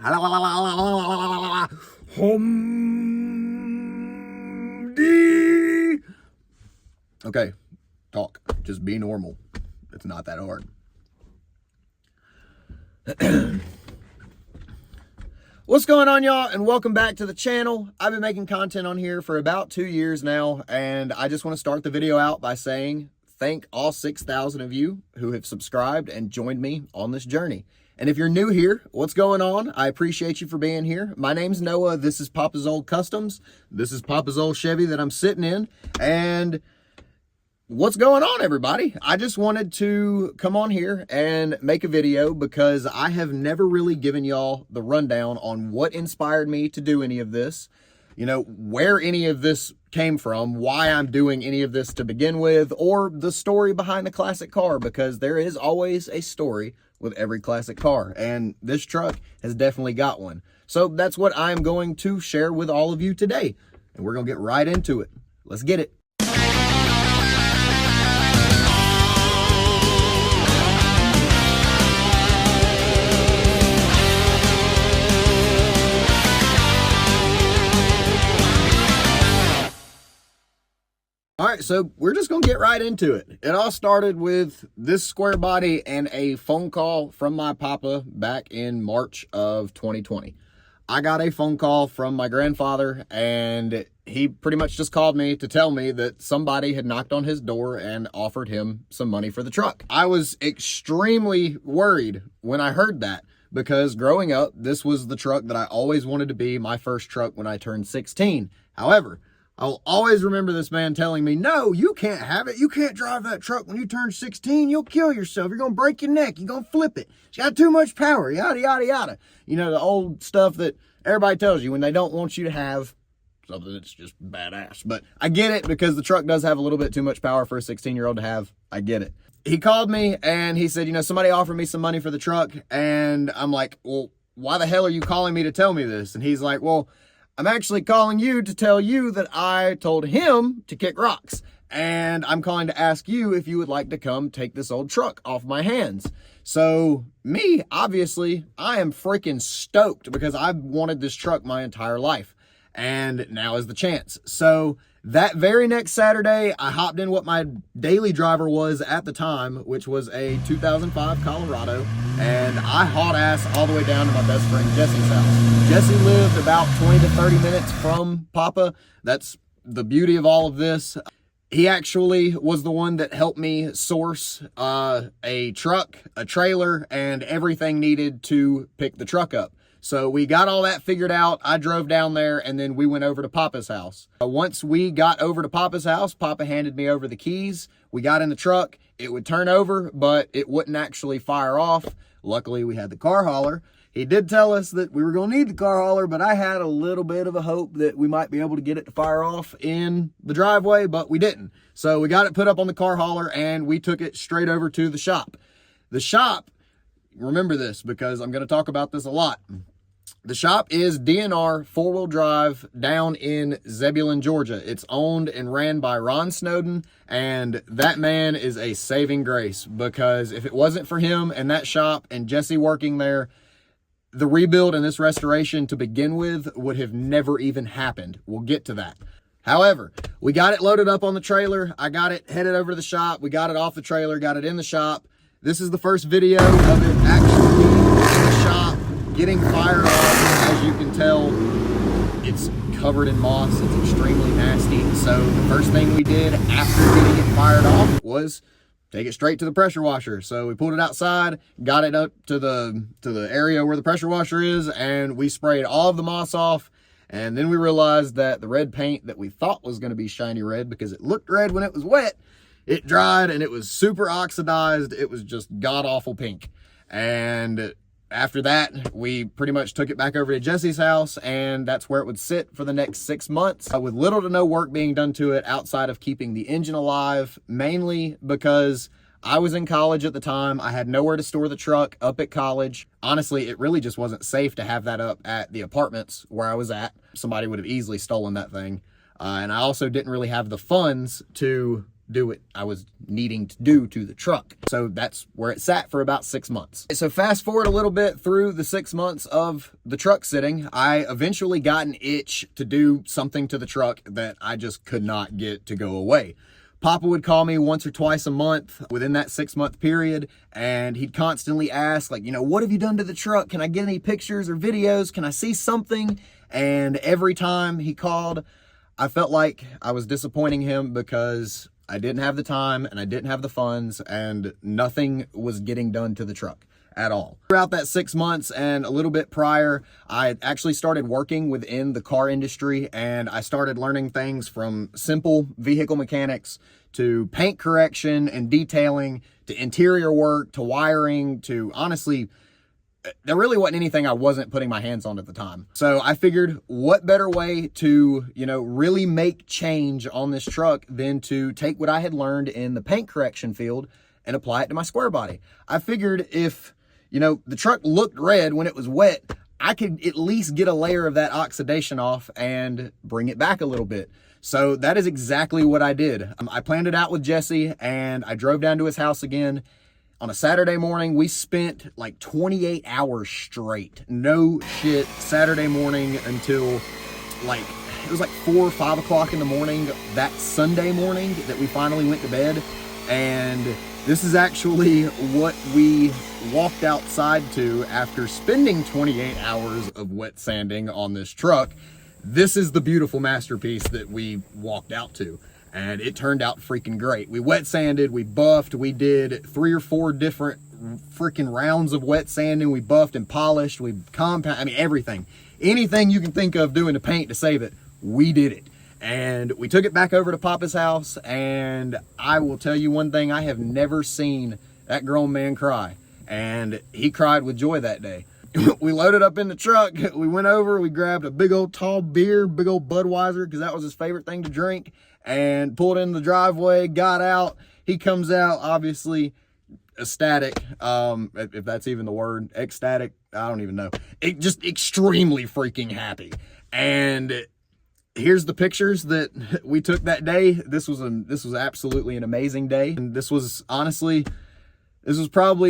Hum-dee. Okay, talk. Just be normal. It's not that hard. What's going on, y'all, and welcome back to the channel. I've been making content on here for about 2 years now, and I just want to start the video out by saying thank all 6,000 of you who have subscribed and joined me on this journey. And if you're new here, what's going on? I appreciate you for being here. My name's Noah. This is Papas Ole Customs. This is Papas Ole Chevy that I'm sitting in. And what's going on, everybody? I just wanted to come on here and make a video because I have never really given y'all the rundown on what inspired me to do any of this. You know, where any of this came from, why I'm doing any of this to begin with, or the story behind the classic car, because there is always a story with every classic car, and this truck has definitely got one. So that's what I'm going to share with all of you today, and we're going to get right into it. Let's get it. All right, so we're just going to get right into it. It all started with this square body and a phone call from my papa back in March of 2020. I got a phone call from my grandfather, and he pretty much just called me to tell me that somebody had knocked on his door and offered him some money for the truck. I was extremely worried when I heard that, because growing up, this was the truck that I always wanted to be my first truck when I turned 16. However, I'll always remember this man telling me, no, you can't have it. You can't drive that truck when you turn 16. You'll kill yourself. You're going to break your neck. You're going to flip it. It's got too much power, yada, yada, yada. You know, the old stuff that everybody tells you when they don't want you to have something that's just badass. But I get it, because the truck does have a little bit too much power for a 16-year-old to have. I get it. He called me and he said, you know, somebody offered me some money for the truck. And I'm like, well, why the hell are you calling me to tell me this? And he's like, well, I'm actually calling you to tell you that I told him to kick rocks. And I'm calling to ask you if you would like to come take this old truck off my hands. So me, obviously, I am freaking stoked, because I've wanted this truck my entire life. And now is the chance. So that very next Saturday, I hopped in what my daily driver was at the time, which was a 2005 Colorado, and I hauled ass all the way down to my best friend Jesse's house. Jesse lived about 20 to 30 minutes from Papa. That's the beauty of all of this. He actually was the one that helped me source a truck, a trailer, and everything needed to pick the truck up. So we got all that figured out. I drove down there, and then we went over to Papa's house. Once we got over to Papa's house, Papa handed me over the keys. We got in the truck. It would turn over, but it wouldn't actually fire off. Luckily, we had the car hauler. He did tell us that we were going to need the car hauler, but I had a little bit of a hope that we might be able to get it to fire off in the driveway, but we didn't. So we got it put up on the car hauler, and we took it straight over to the shop. The shop, remember this, because I'm going to talk about this a lot. The shop is DNR 4-wheel drive down in Zebulon, Georgia. It's owned and ran by Ron Snowden, and that man is a saving grace, because if it wasn't for him and that shop and Jesse working there, the rebuild and this restoration to begin with would have never even happened. We'll get to that. However, we got it loaded up on the trailer. I got it headed over to the shop. We got it off the trailer, got it in the shop. This is the first video of it actually in the shop, getting fired off. As you can tell, it's covered in moss. It's extremely nasty. So the first thing we did after getting it fired off was take it straight to the pressure washer. So we pulled it outside, got it up to the area where the pressure washer is, and we sprayed all of the moss off. And then we realized that the red paint that we thought was going to be shiny red, because it looked red when it was wet, it dried and it was super oxidized. It was just god-awful pink. And after that, we pretty much took it back over to Jesse's house, and that's where it would sit for the next 6 months, with little to no work being done to it outside of keeping the engine alive, mainly because I was in college at the time. I had nowhere to store the truck up at college. Honestly, it really just wasn't safe to have that up at the apartments where I was at. Somebody would have easily stolen that thing. And I also didn't really have the funds to do what I was needing to do to the truck. So that's where it sat for about 6 months. So fast forward a little bit through the 6 months of the truck sitting, I eventually got an itch to do something to the truck that I just could not get to go away. Papa would call me once or twice a month within that 6-month period, and he'd constantly ask, like, what have you done to the truck? Can I get any pictures or videos? Can I see something? And every time he called, I felt like I was disappointing him because I didn't have the time and I didn't have the funds, and nothing was getting done to the truck at all. Throughout that 6 months and a little bit prior, I actually started working within the car industry, and I started learning things from simple vehicle mechanics to paint correction and detailing to interior work to wiring to, honestly, there really wasn't anything I wasn't putting my hands on at the time. So I figured, what better way to, really make change on this truck than to take what I had learned in the paint correction field and apply it to my square body. I figured if, the truck looked red when it was wet, I could at least get a layer of that oxidation off and bring it back a little bit. So that is exactly what I did. I planned it out with Jesse, and I drove down to his house again. On a Saturday morning, we spent like 28 hours straight. No shit, Saturday morning until it was like 4 or 5 o'clock in the morning that Sunday morning that we finally went to bed. And this is actually what we walked outside to after spending 28 hours of wet sanding on this truck. This is the beautiful masterpiece that we walked out to. And it turned out freaking great. We wet sanded, we buffed, we did 3 or 4 different freaking rounds of wet sanding. We buffed and polished, we everything. Anything you can think of doing to paint to save it, we did it. And we took it back over to Papa's house, and I will tell you one thing, I have never seen that grown man cry. And he cried with joy that day. We loaded up in the truck, we went over, we grabbed a big old tall beer, big old Budweiser, because that was his favorite thing to drink, and pulled in the driveway, got out. He comes out, obviously ecstatic, if that's even the word, ecstatic, I don't even know. Just extremely freaking happy. And here's the pictures that we took that day. This was absolutely an amazing day. And this was probably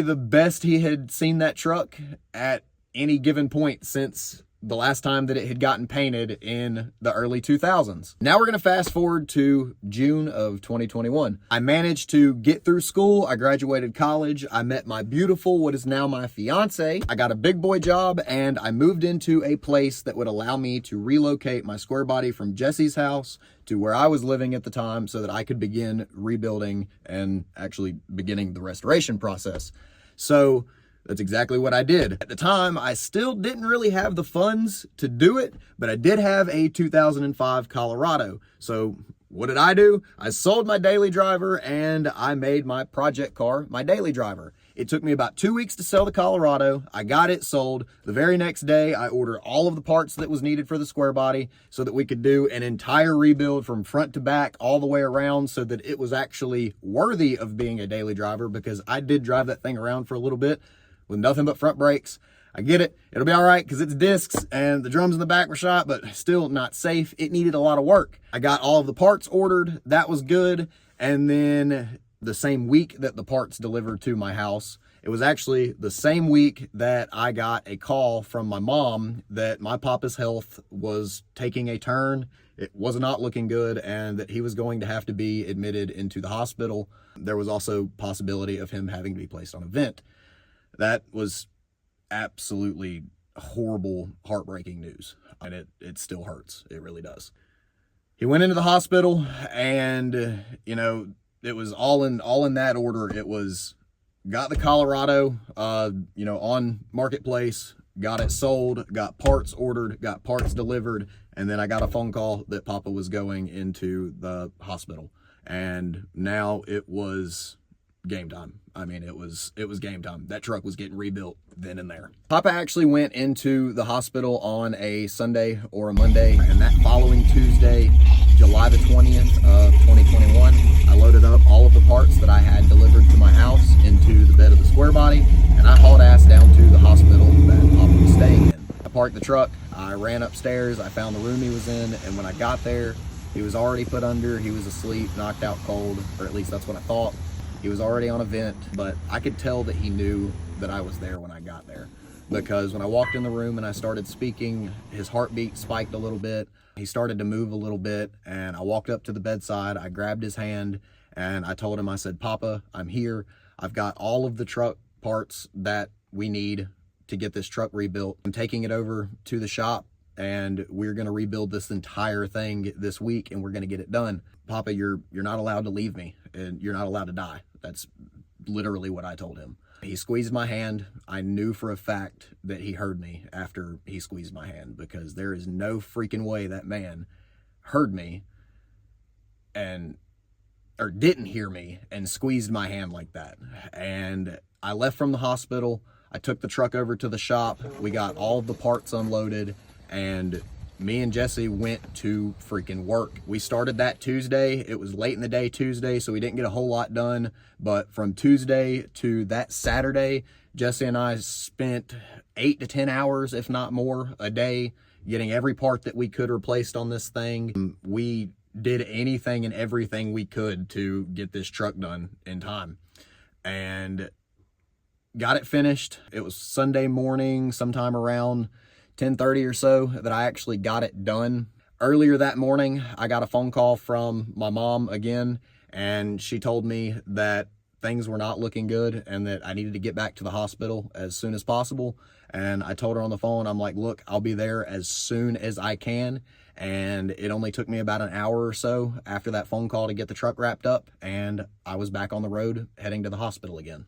the best he had seen that truck at any given point since the last time that it had gotten painted in the early 2000s. Now we're going to fast forward to June of 2021. I managed to get through school. I graduated college. I met my beautiful, what is now my fiance. I got a big boy job, and I moved into a place that would allow me to relocate my square body from Jesse's house to where I was living at the time so that I could begin rebuilding and actually beginning the restoration process. So that's exactly what I did. At the time, I still didn't really have the funds to do it, but I did have a 2005 Colorado. So what did I do? I sold my daily driver, and I made my project car my daily driver. It took me about 2 weeks to sell the Colorado. I got it sold. The very next day, I ordered all of the parts that was needed for the square body so that we could do an entire rebuild from front to back all the way around so that it was actually worthy of being a daily driver, because I did drive that thing around for a little bit with nothing but front brakes. I get it. It'll be all right because it's discs and the drums in the back were shot, but still not safe. It needed a lot of work. I got all of the parts ordered. That was good. And then the same week that the parts delivered to my house, it was actually the same week that I got a call from my mom that my papa's health was taking a turn. It was not looking good, and that he was going to have to be admitted into the hospital. There was also possibility of him having to be placed on a vent. That was absolutely horrible, heartbreaking news. And it still hurts. It really does. He went into the hospital, and, it was all in that order. It was, got the Colorado, on Marketplace, got it sold, got parts ordered, got parts delivered, and then I got a phone call that Papa was going into the hospital. And now it was game time. It was game time. That truck was getting rebuilt then and there. Papa actually went into the hospital on a Sunday or a Monday, and that following Tuesday, July the 20th of 2021, I loaded up all of the parts that I had delivered to my house into the bed of the square body, and I hauled ass down to the hospital that Papa was staying in. I parked the truck, I ran upstairs, I found the room he was in, and when I got there, He was already put under, he was asleep, knocked out cold, or at least that's what I thought. He was already on a vent, but I could tell that he knew that I was there when I got there. Because when I walked in the room and I started speaking, his heartbeat spiked a little bit. He started to move a little bit, and I walked up to the bedside, I grabbed his hand, and I told him, I said, "Papa, I'm here. I've got all of the truck parts that we need to get this truck rebuilt. I'm taking it over to the shop, and we're going to rebuild this entire thing this week, and we're going to get it done. Papa, you're not allowed to leave me, and you're not allowed to die." That's literally what I told him. He squeezed my hand. I knew for a fact that he heard me after he squeezed my hand, because there is no freaking way that man heard me or didn't hear me and squeezed my hand like that. And I left from the hospital. I took the truck over to the shop. We got all of the parts unloaded, and me and Jesse went to freaking work. We started that Tuesday. It was late in the day Tuesday, so we didn't get a whole lot done. But from Tuesday to that Saturday, Jesse and I spent 8 to 10 hours, if not more, a day getting every part that we could replaced on this thing. We did anything and everything we could to get this truck done in time, and got it finished. It was Sunday morning, sometime around 10:30 or so, that I actually got it done. Earlier that morning, I got a phone call from my mom again, and she told me that things were not looking good and that I needed to get back to the hospital as soon as possible. And I told her on the phone, I'm like, "Look, I'll be there as soon as I can." And it only took me about an hour or so after that phone call to get the truck wrapped up, and I was back on the road heading to the hospital again.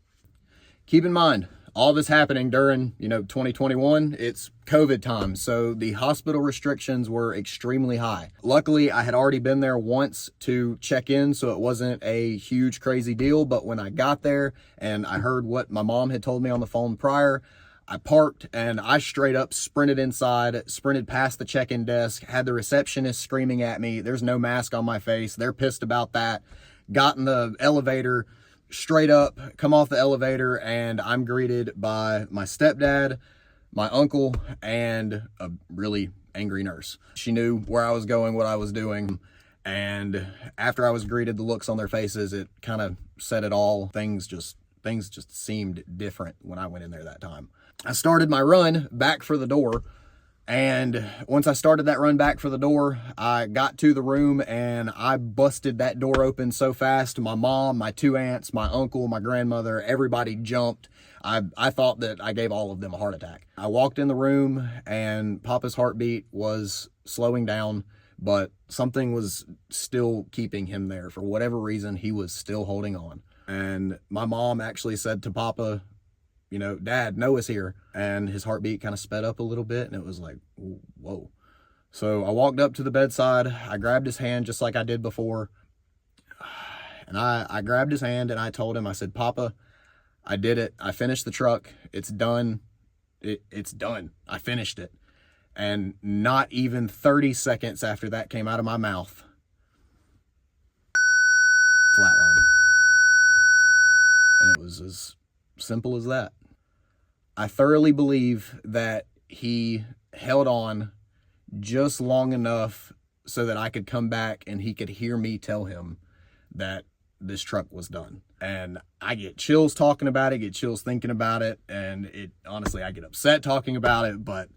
Keep in mind, all this happening during, 2021, it's COVID time, so the hospital restrictions were extremely high. Luckily, I had already been there once to check in, so it wasn't a huge, crazy deal. But when I got there and I heard what my mom had told me on the phone prior, I parked and I straight up sprinted inside, sprinted past the check-in desk, had the receptionist screaming at me. There's no mask on my face. They're pissed about that. Got in the elevator, straight up, come off the elevator, and I'm greeted by my stepdad, my uncle, and a really angry nurse. She knew where I was going, what I was doing, and after I was greeted, the looks on their faces, it kind of said it all. Things just seemed different when I went in there that time. I started my run back for the door, and once I started that run back for the door, I got to the room and I busted that door open so fast. My mom, my 2 aunts, my uncle, my grandmother, everybody jumped. I thought that I gave all of them a heart attack. I walked in the room and Papa's heartbeat was slowing down, but something was still keeping him there. For whatever reason, he was still holding on. And my mom actually said to Papa, "Dad, Noah's here." And his heartbeat kind of sped up a little bit, and it was like, whoa. So I walked up to the bedside, I grabbed his hand just like I did before. And I grabbed his hand and I told him, I said, "Papa, I did it. I finished the truck. It's done. It's done. I finished it." And not even 30 seconds after that came out of my mouth, flatline. And it was as simple as that. I thoroughly believe that he held on just long enough so that I could come back and he could hear me tell him that this truck was done. And I get chills talking about it, get chills thinking about it, and honestly, I get upset talking about it, but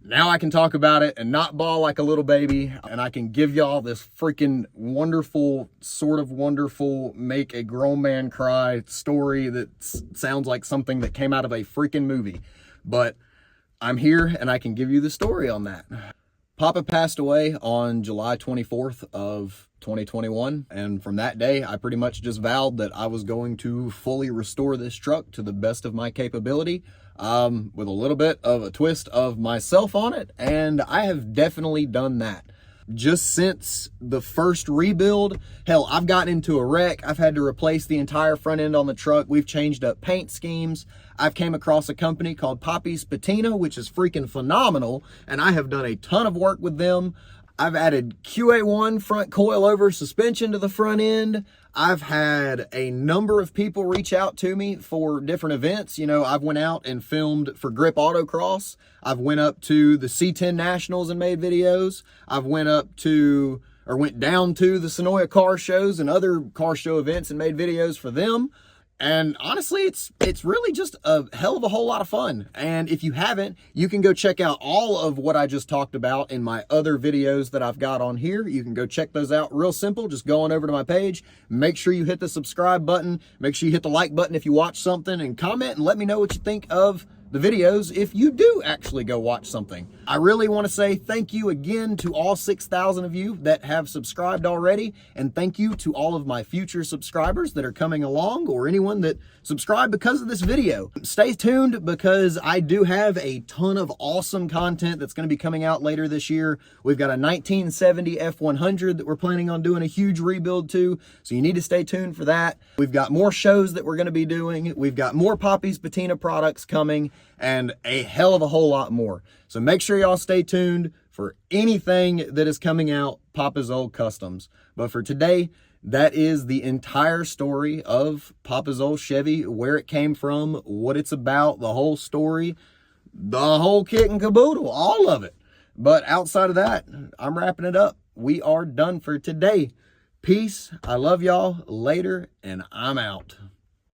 now I can talk about it and not bawl like a little baby, and I can give y'all this freaking wonderful, sort of wonderful, make a grown man cry story that sounds like something that came out of a freaking movie. But I'm here and I can give you the story on that. Papa passed away on July 24th of 2021, and from that day, I pretty much just vowed that I was going to fully restore this truck to the best of my capability, with a little bit of a twist of myself on it, and I have definitely done that. Just since the first rebuild, hell, I've gotten into a wreck. I've had to replace the entire front end on the truck. We've changed up paint schemes. I've came across a company called Papas Patina, which is freaking phenomenal, and I have done a ton of work with them. I've added QA1 front coilover suspension to the front end. I've had a number of people reach out to me for different events. I've went out and filmed for Grip Autocross. I've went up to the C10 Nationals and made videos. I've went up to or went down to the Sonoya car shows and other car show events and made videos for them. And honestly, it's really just a hell of a whole lot of fun. And if you haven't, you can go check out all of what I just talked about in my other videos that I've got on here. You can go check those out real simple. Just go on over to my page. Make sure you hit the subscribe button. Make sure you hit the like button if you watch something, and comment and let me know what you think of the videos if you do actually go watch something. I really want to say thank you again to all 6,000 of you that have subscribed already, and thank you to all of my future subscribers that are coming along, or anyone that subscribed because of this video. Stay tuned, because I do have a ton of awesome content that's going to be coming out later this year. We've got a 1970 F100 that we're planning on doing a huge rebuild to, so you need to stay tuned for that. We've got more shows that we're going to be doing. We've got more Papa's Patina products coming, and a hell of a whole lot more. So make sure y'all stay tuned for anything that is coming out Papa's Ole Customs. But for today, that is the entire story of Papa's Ole Chevy, where it came from, what it's about, the whole story, the whole kit and caboodle, all of it. But outside of that, I'm wrapping it up. We are done for today. Peace. I love y'all. Later, and I'm out.